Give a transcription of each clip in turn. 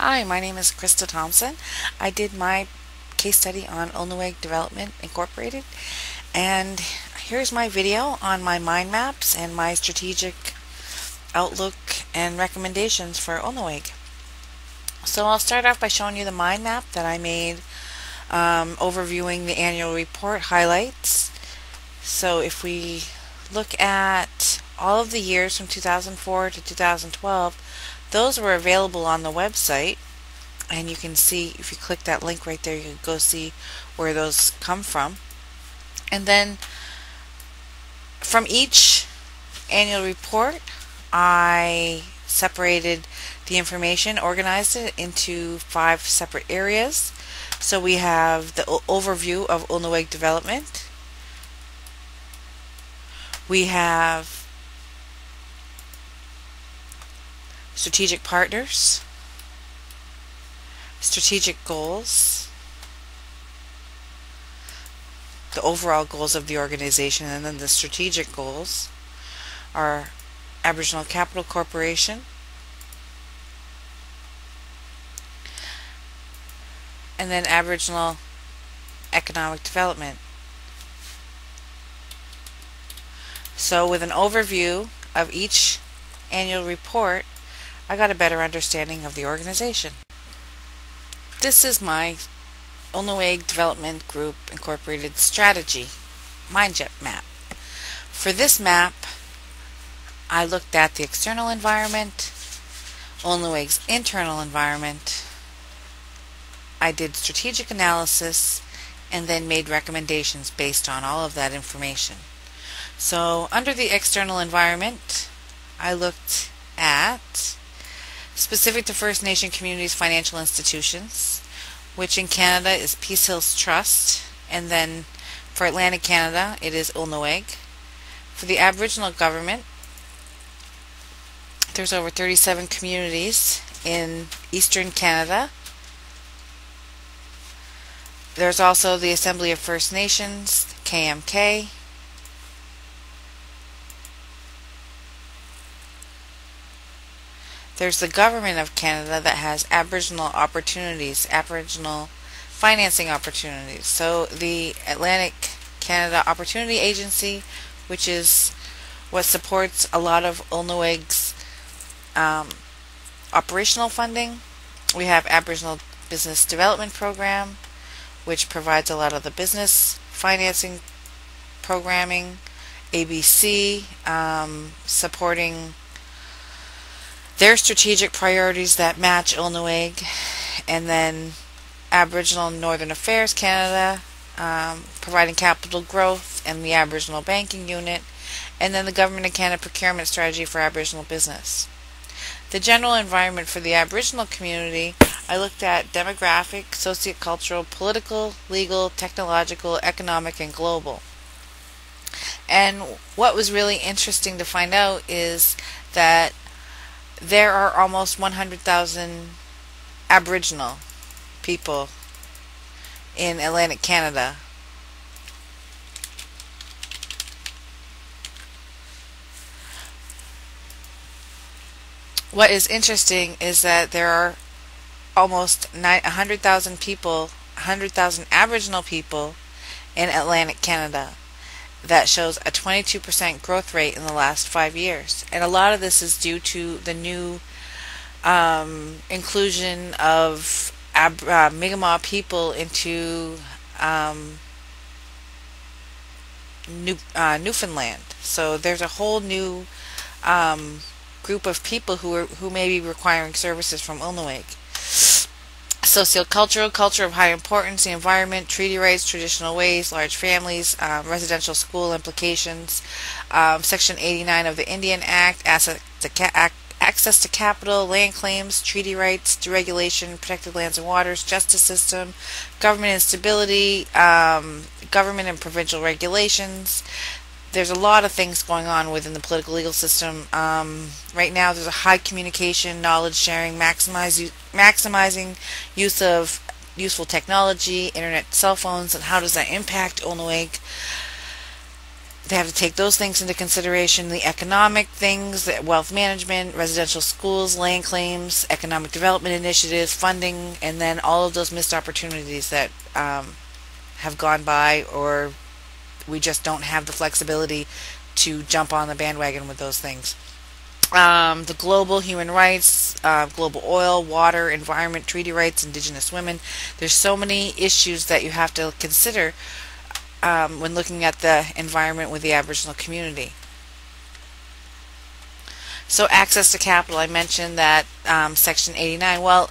Hi, my name is Krista Thompson. I did my case study on Ulnooweg Development Incorporated, and here's my video on my mind maps and my strategic outlook and recommendations for Ulnooweg. So I'll start off by showing you the mind map that I made, overviewing the annual report highlights. So if we look at all of the years from 2004 to 2012, those were available on the website, and you can see, if you click that link right there, you can go see where those come from. And then from each annual report, I separated the information, organized it into 5 separate areas. So we have the overview of Ulnooweg development. We have strategic partners, strategic goals, the overall goals of the organization, and then the strategic goals are Aboriginal Capital Corporation, and then Aboriginal Economic Development. So with an overview of each annual report, I got a better understanding of the organization. This is my Ulnooweg Development Group Incorporated strategy mind map. For this map, I looked at the external environment, Ulnooweg's internal environment. I did strategic analysis and then made recommendations based on all of that information. So under the external environment, I looked at specific to First Nation communities financial institutions, which in Canada is Peace Hills Trust, and then for Atlantic Canada it is Ulnooweg. For the Aboriginal government, there's over 37 communities in Eastern Canada. There's also the Assembly of First Nations, KMK. There's the Government of Canada that has Aboriginal opportunities, Aboriginal financing opportunities. So the Atlantic Canada Opportunity Agency, which is what supports a lot of Ulnooweg's operational funding. We have Aboriginal Business Development Program, which provides a lot of the business financing programming. ABC, supporting their strategic priorities that match Ulnooweg, and then Aboriginal Northern Affairs Canada, providing capital growth, and the Aboriginal Banking Unit, and then the Government of Canada Procurement Strategy for Aboriginal Business. The general environment for the Aboriginal community, I looked at demographic, sociocultural, political, legal, technological, economic, and global. And what was really interesting to find out is that there are almost 100,000 Aboriginal people in Atlantic Canada. What is interesting is that there are almost 100,000 people, 100,000 Aboriginal people in Atlantic Canada. That shows a 22% growth rate in the last 5 years. And a lot of this is due to the new inclusion of Mi'kmaq people into Newfoundland. So there's a whole new group of people who may be requiring services from Ulnooweg. Sociocultural, culture of high importance, the environment, treaty rights, traditional ways, large families, residential school implications, Section 89 of the Indian Act, access to capital, land claims, treaty rights, deregulation, protected lands and waters, justice system, government instability, government and provincial regulations. There's a lot of things going on within the political legal system. Right now there's a high communication, knowledge sharing, maximizing use of useful technology, internet, cell phones, and how does that impact Ulnooweg. They have to take those things into consideration, the economic things, the wealth management, residential schools, land claims, economic development initiatives, funding, and then all of those missed opportunities that have gone by, or we just don't have the flexibility to jump on the bandwagon with those things. The global human rights, global oil, water, environment, treaty rights, indigenous women. There's so many issues that you have to consider when looking at the environment with the Aboriginal community. So access to capital, I mentioned that Section 89. Well,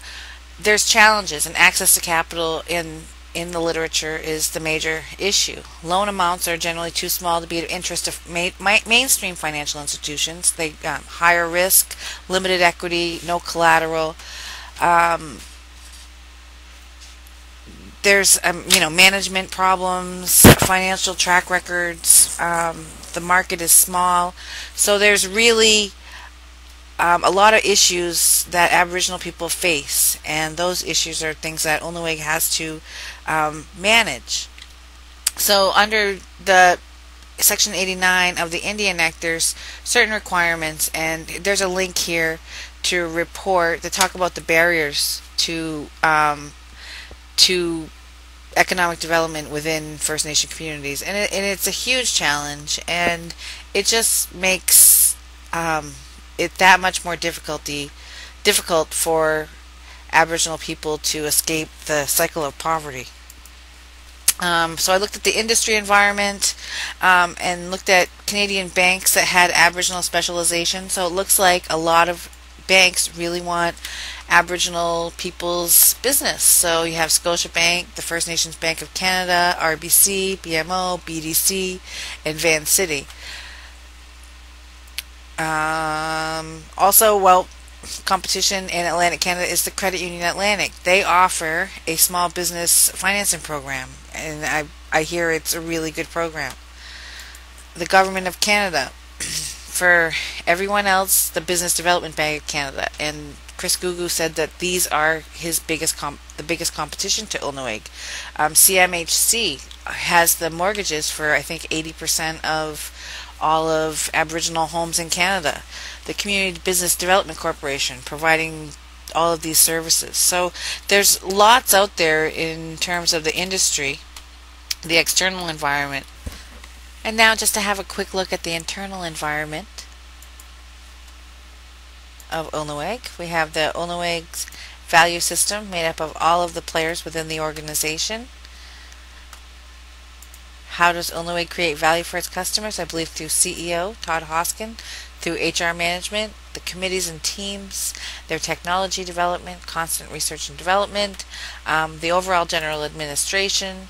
there's challenges, and access to capital in the literature is the major issue. Loan amounts are generally too small to be of interest to mainstream financial institutions. They higher risk, limited equity, no collateral. There's management problems, financial track records. The market is small, so there's really a lot of issues that Aboriginal people face, and those issues are things that Ulnooweg has to manage. So under the Section 89 of the Indian Act, there's certain requirements, and there's a link here to report to talk about the barriers to economic development within First Nation communities, and it's a huge challenge, and it just makes it that much more difficult for Aboriginal people to escape the cycle of poverty. So I looked at the industry environment and looked at Canadian banks that had Aboriginal specialization. So it looks like a lot of banks really want Aboriginal people's business. So you have Scotiabank, the First Nations Bank of Canada, RBC, BMO, BDC, and Van City. Also, well, competition in Atlantic Canada is the Credit Union Atlantic. They offer a small business financing program, and I hear it's a really good program. The Government of Canada, for everyone else, the Business Development Bank of Canada, and Chris Gugu said that these are his biggest competition to Ulnooweg. CMHC has the mortgages for, I think, 80% of all of Aboriginal homes in Canada. The Community Business Development Corporation providing all of these services. So there's lots out there in terms of the industry, the external environment. And now just to have a quick look at the internal environment of Ulnooweg. We have the Ulnooweg's value system made up of all of the players within the organization. How does Ulnooweg create value for its customers? I believe through CEO Todd Hoskin, through HR management, the committees and teams, their technology development, constant research and development, the overall general administration,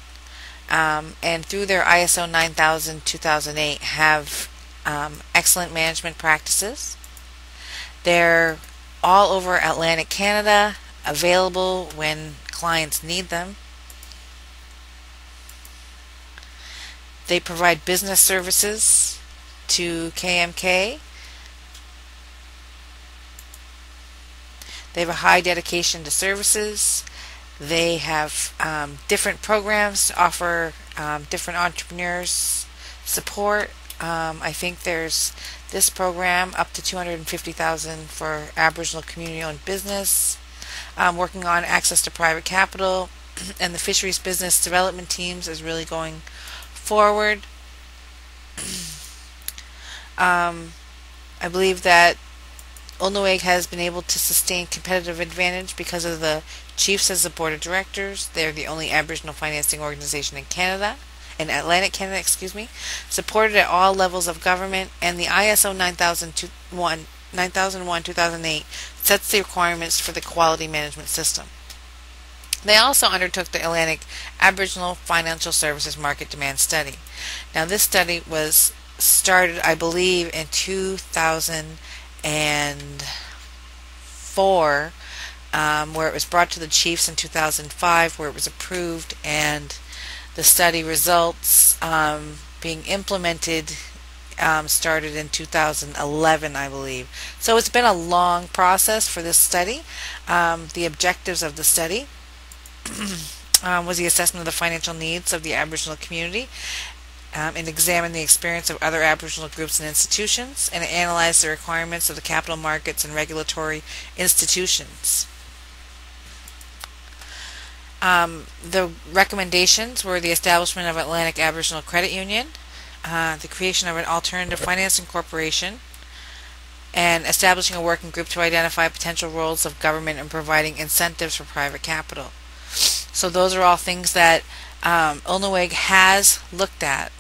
and through their ISO 9000-2008 have excellent management practices. They're all over Atlantic Canada, available when clients need them. They provide business services to KMK. They have a high dedication to services. They have different programs to offer different entrepreneurs support. I think there's this program up to $250,000 for Aboriginal community-owned business, working on access to private capital, and the fisheries business development teams is really going forward. I believe that Ulnooweg has been able to sustain competitive advantage because of the chiefs as the board of directors. They're the only Aboriginal financing organization in Canada, in Atlantic Canada, supported at all levels of government, and the ISO 9001-2008 sets the requirements for the quality management system. They also undertook the Atlantic Aboriginal Financial Services Market Demand Study. Now this study was started, I believe, in 2004, where it was brought to the chiefs in 2005, where it was approved, and the study results being implemented started in 2011, I believe. So it's been a long process for this study. The objectives of the study was the assessment of the financial needs of the Aboriginal community, It examined the experience of other Aboriginal groups and institutions, and it analyzed the requirements of the capital markets and regulatory institutions. The recommendations were the establishment of Atlantic Aboriginal Credit Union, the creation of an alternative financing corporation, and establishing a working group to identify potential roles of government in providing incentives for private capital. So those are all things that Ulnooweg has looked at